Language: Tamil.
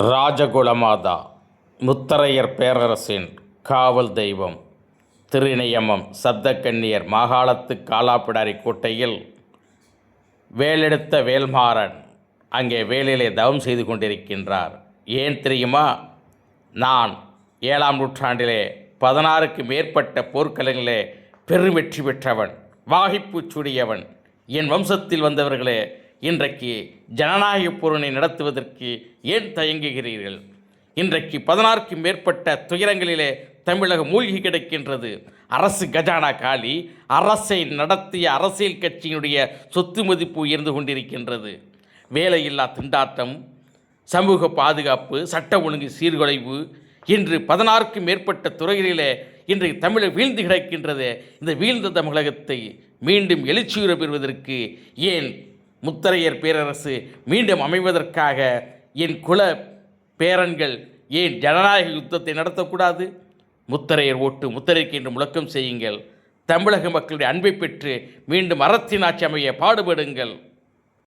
ராஜகுலமாதா முத்தரையர் பேரரசின் காவல் தெய்வம் திருநியமம் சப்தக்கன்னியர் மாகாளத்து காலாப்பிடாரி கோட்டையில் வேலெடுத்த வேல்மாறன் அங்கே வேலிலே தவம் செய்து கொண்டிருக்கின்றார். ஏன் தெரியுமா? நான் 7ஆம் நூற்றாண்டிலே 16க்கு மேற்பட்ட போர்க்களங்களிலே பெரும் வெற்றி பெற்றவன், வாகிப்பு சூடியவன். என் வம்சத்தில் வந்தவர்களே, இன்றைக்கு ஜனநாயக போரினை நடத்துவதற்கு ஏன் தயங்குகிறீர்கள்? இன்றைக்கு 16க்கு மேற்பட்ட துயரங்களிலே தமிழகம் மூழ்கி கிடக்கின்றது. அரசு கஜானா காலி, அரசை நடத்திய அரசியல் கட்சியினுடைய சொத்து மதிப்பு உயர்ந்து கொண்டிருக்கின்றது. வேலையில்லா திண்டாட்டம், சமூக பாதுகாப்பு, சட்ட ஒழுங்கு சீர்குலைவு, இன்று 16க்கு மேற்பட்ட துறைகளிலே இன்றைக்கு தமிழர் வீழ்ந்து கிடக்கின்றது. இந்த வீழ்ந்த தமிழகத்தை மீண்டும் எழுச்சியுற பெறுவதற்கு, ஏன் முத்தரையர் பேரரசு மீண்டும் அமைவதற்காக என் குல பேரன்கள் ஏன் ஜனநாயக யுத்தத்தை நடத்தக்கூடாது? முத்தரையர் ஓட்டு முத்தரைக்கு என்று முழக்கம் செய்யுங்கள். தமிழக மக்களுடைய அன்பை பெற்று மீண்டும் அறத்தின் ஆட்சி அமைய பாடுபடுங்கள்.